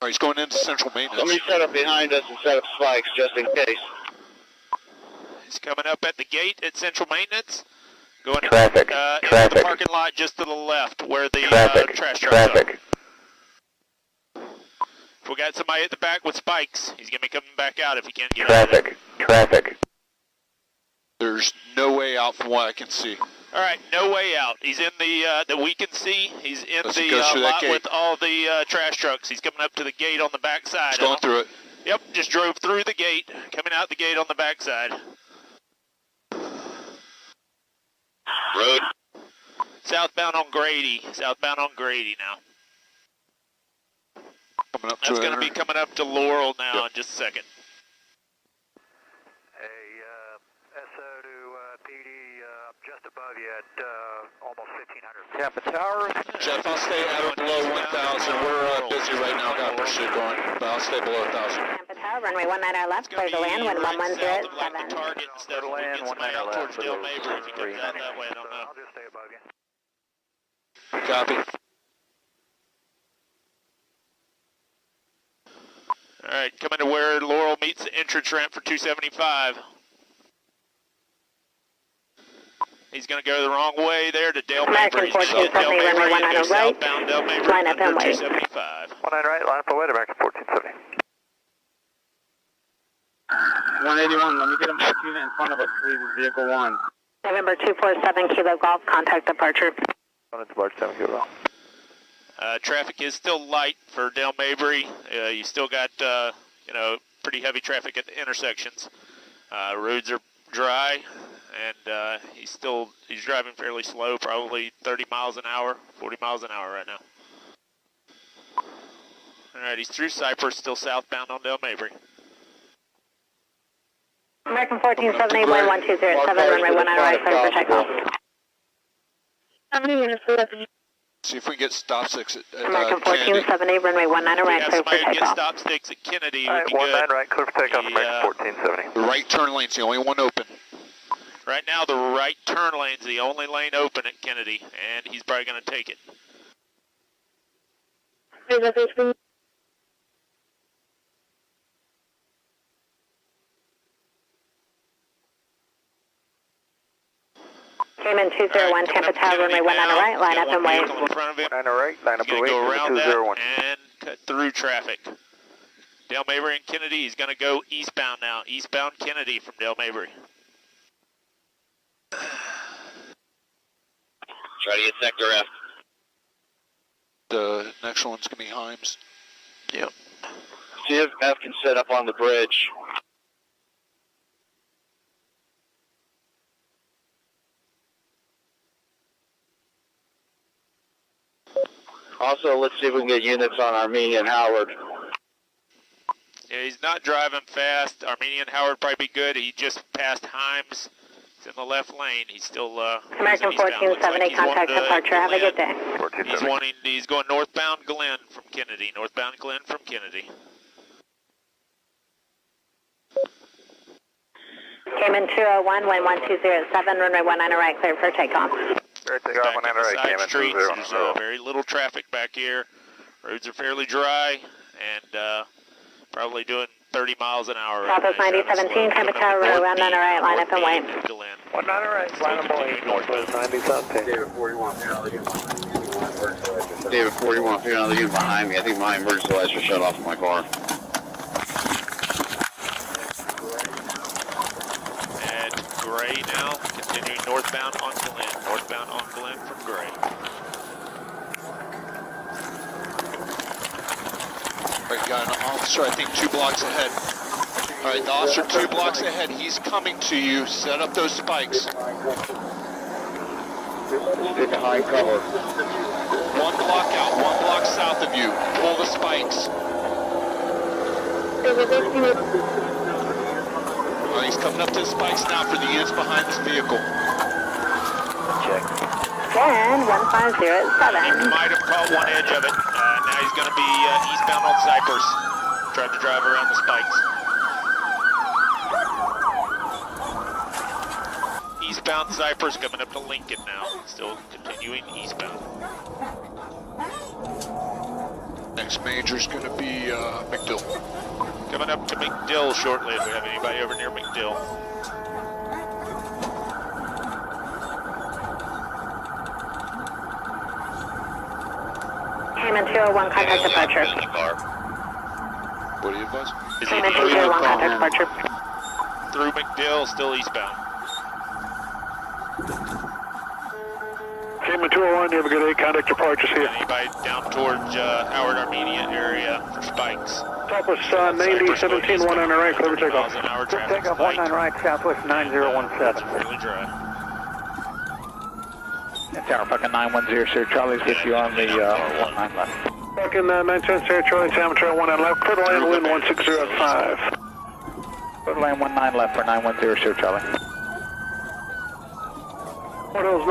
All right, he's going into central maintenance. Somebody set up behind us and set up spikes just in case. He's coming up at the gate at central maintenance. Going Traffic. into the parking lot just to the left where the trash trucks Traffic. are. If we got somebody at the back with spikes, he's going to be coming back out if he can't get out of there. Traffic. There's no way out from what I can see. All right, no way out. He's in the that we can see. He's in Let's the go through that lot gate. with all the trash trucks. He's coming up to the gate on the back side. He's going through it. Yep, just drove through the gate, coming out the gate on the back side. Road. Southbound on Grady. Southbound on Grady now. Coming up to That's it. going to be coming up to Laurel now in just a second. SO to PD just above you at almost 1,500. Tampa Tower. Jeff, I'll stay at or below 1,000. We're busy right now, got pursuit going, but I'll stay below 1,000. Tampa Tower, runway 19 our left, clear to land, wind 110 south of like the target instead of Land, getting somebody out towards Dale Mabry if he comes out that way, I don't know. I'll just stay above you. Copy. All right, coming to where Laurel meets the entrance ramp for 275. He's going to go the wrong way there to Dale Mabry. American 1470, runway 19 right, Southbound Dale Mabry line up and under wait. 275. 19 right, line up and wait, American 1470. 181, let me get him in front of us, please. Vehicle 1. November 247, Kilo Golf, contact departure. On to Barge 7 Kilo. Traffic is still light for Dale Mabry. You still got, pretty heavy traffic at the intersections. Roads are dry, and he's driving fairly slow, probably 30 miles an hour, 40 miles an hour right now. All right, he's through Cypress, still southbound on Dale Mabry. American 1470, wind 1207, runway 19 right, clear for takeoff. See if we can get stop six at American Kennedy. 1470, runway 19 right, If clear we for have somebody who gets takeoff. stop sticks at Kennedy, All would right, be 19 good. right, clear for takeoff, The, American 1470. The right turn lane's the only one open. Right now, the right turn lane's the only lane open at Kennedy, and he's probably going to take it. Cayman 201, Tampa Tower, runway 19 right, line up and wait. In front of him. 19 right, line up He's and going to wait, go around that 201. and cut through traffic. Dale Mabry and Kennedy, he's going to go eastbound now. Eastbound Kennedy from Dale Mabry. Try to get sector F. The next one's going to be Himes. Yep. See if F can set up on the bridge. Also, let's see if we can get units on Armenian Howard. Yeah, he's not driving fast. Armenian Howard probably be good. He just passed Himes. He's in the left lane. He's still American eastbound. Looks like 1470, he's contact wanting to departure. Have a good Glen. day. 1470. He's going northbound Glen from Kennedy. Northbound Glen from Kennedy. Cayman 201, wind 1207, runway 19 right, clear for takeoff. Clear takeoff, Back 19 in the right, side Cayman streets, 201. there's very little traffic back here. Roads are fairly dry, and probably doing 30 miles an hour. Southwest 9017, Tampa Tower, runway 19 right, line up and wait. 19 right, line up and wait, Northwest 9017. David 41, feet out of the unit. David 41, feet out of the unit behind me. I think my emergency lights are shut off in my car. And Gray now, continuing northbound on Glen. Northbound on Glen from Gray. All right, got an officer, I think 2 blocks ahead. All right, the officer 2 blocks ahead. He's coming to you. Set up those spikes. Get behind cover. 1 block out, 1 block south of you. Pull the spikes. All right, he's coming up to the spikes now for the units behind this vehicle. Check. Then 1507. He might have caught one edge of it. Now he's going to be eastbound on Cypress. Tried to drive around the spikes. Eastbound Cypress coming up to Lincoln now. Still continuing eastbound. Next next major's going to be McDill. Coming up to McDill shortly if we have anybody over near McDill. Cayman 201, contact departure. What do you advise? Is Cayman he 201, contact departure. through McDill, still eastbound? Cayman 201, you have a good day. Contact departure. See you. Anybody down towards Howard Armenia area for spikes? Southwest 90, 17, 19 right, clear for takeoff. Miles an hour traffic Takeoff spike. 19 right, Southwest 9017. It's really dry. Tower fucking 910, sir. Charlie's with you on the 19 left. Fucking 910, Sarah Charlie, Tower 19 left, clear to land, wind 1605. Clear to land 19 left for 910, sir. Charlie. Fort Hills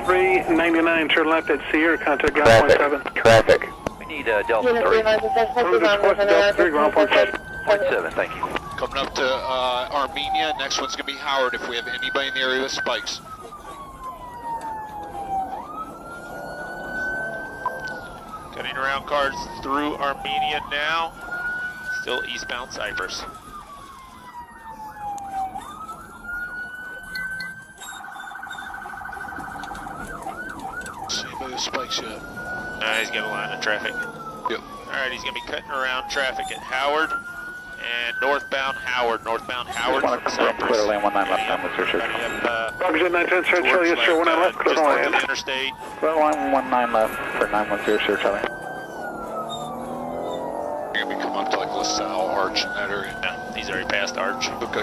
399, turn left at Sierra, contact ground 17. Traffic. We need Delta 3. Delta 3, ground 17. 0.7, thank you. Coming up to Armenia. Next one's going to be Howard if we have anybody in the area with spikes. Cutting around cars through Armenia now. Still eastbound Cypress. See anybody with spikes yet? He's got a line of traffic. Yep. Alright, he's going to be cutting around traffic at Howard and northbound Howard from Cypress. Clear to land 19 left, 910, sir. Coming up, Roger 910, Sarah Charlie, yes, sir, 19 left, clear just to north of land. the interstate. Clear to land 19 left for 910, sir. Charlie. You're going to be coming up to like LaSalle Arch in that area. No, he's already past Arch. Okay.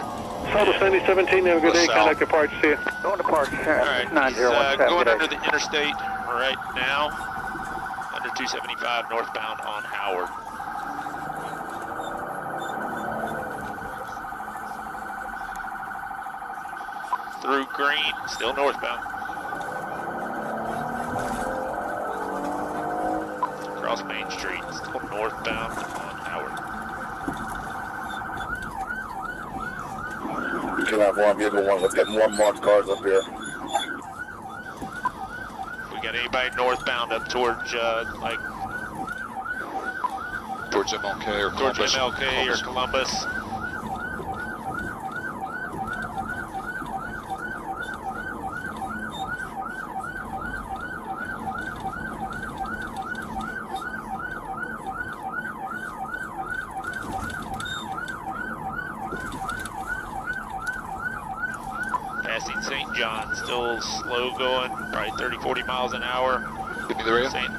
Southwest 9017, you have a good day, LaSalle. contact departure. See you. Going to park, Alright, he's 9017. going under the interstate right now. Under 275 northbound on Howard. Through Green, still northbound. Across Main Street, still northbound on Howard. You can have one vehicle, one. Let's get more marked cars up here. We got anybody northbound up towards like Towards MLK or towards Columbus. MLK or Columbus? Passing St. John, still slow going, probably 30-40 miles an hour. Give me the radio. St.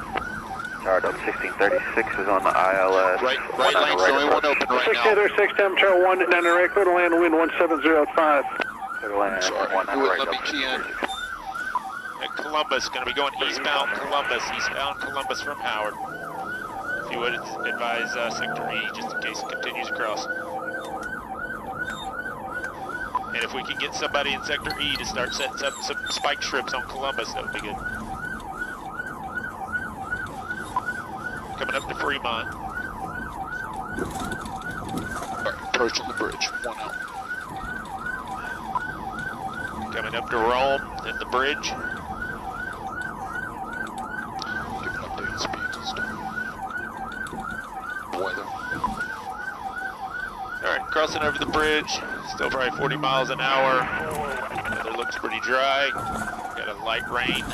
Alright, 1636 is on the ILS. Right lane's the only one open right now. 1636, temperature 19 right, clear to land, wind 1705. Clear to land, Sorry, 19 right, let me Delta key in. At Columbus, going to be going eastbound Columbus from Howard. If you would advise Sector E, just in case it continues across. And if we can get somebody in Sector E to start setting up some spike strips on Columbus, that would be good. Coming up to Fremont. Alright, approaching the bridge. One out. Coming up to Rome and the bridge. Giving updated speeds and stuff. Weather. Alright, crossing over the bridge. Still probably 40 miles an hour. Weather looks pretty dry. Got a light rain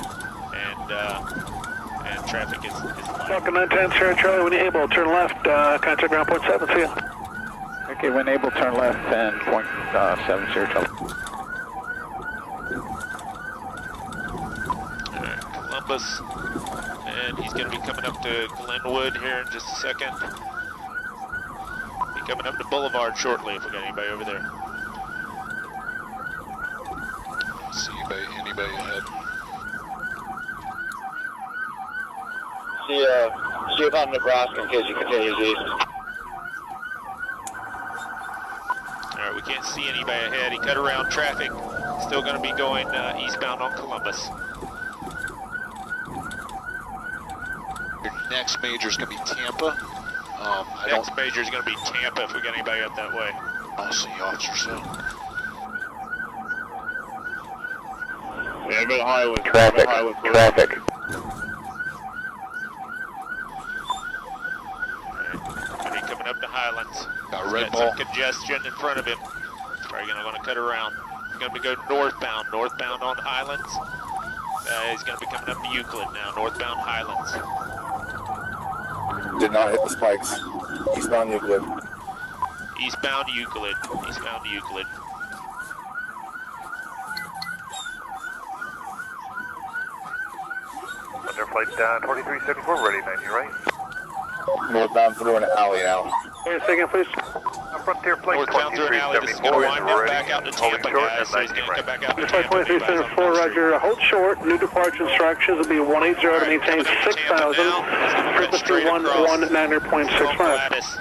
and traffic is light. Falcon 910, Sarah Charlie, when you're able, turn left, contact ground 7, see ya. Okay, when able, turn left and 7, sir. Charlie. Alright, Columbus. And he's going to be coming up to Glenwood here in just a second. Be coming up to Boulevard shortly if we got anybody over there. See anybody ahead. See about Nebraska in case he continues east. Alright, we can't see anybody ahead. He cut around traffic. Still going to be going eastbound on Columbus. Your next major is going to be Tampa. Next major is going to be Tampa if we got anybody up that way. I don't see officer so. Yeah, go to highway. Traffic. up to Highlands. Got He's Red got Bull. some congestion in front of him. Probably going to cut around. He's going to go northbound on Highlands. He's going to be coming up to Euclid now, northbound Highlands. Did not hit the spikes. Eastbound Euclid. Eastbound Euclid. Eastbound Euclid. Thunder flight 2374, ready 90 right. Northbound through an alley now. Second, please. Frontier flight Northbound through an alley. This is going to 2374 wind is him ready. back out to Holding Tampa, short guys. and So he's 90 going to right. come back out to Flight Tampa. 2374, Roger. Hold short. New departure instructions will be 180 to maintain 6,000. Frequency 119.65.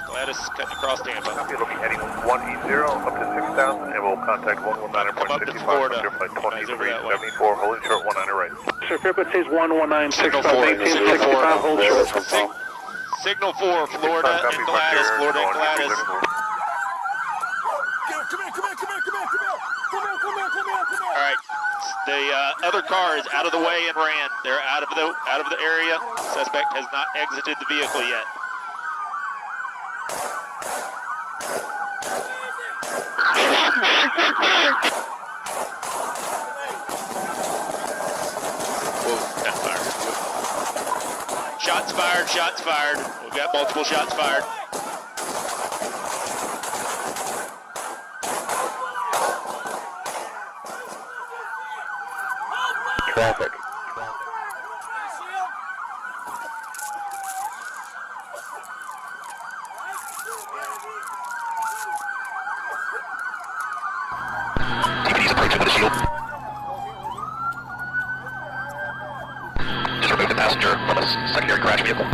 Gladys cutting across Tampa. Copy, looking heading 180 up to 6,000, and we'll contact 119.65. Florida. Frontier flight Guys over that way. 2374, holding short 19 right. Sir, frequency is 119.65. Signal 4. Maintain 65. Hold short. Signal 4, Florida Copy, and Gladys. Frontier, Florida and going Gladys. 2374. All right. The other car is out of the way and ran. They're out of the area. Suspect has not exited the vehicle yet. Whoa, got fired. Shots fired, shots fired. We've got multiple shots fired. Traffic. TPD's approaching with a shield. Just remove the passenger from a secondary crash vehicle.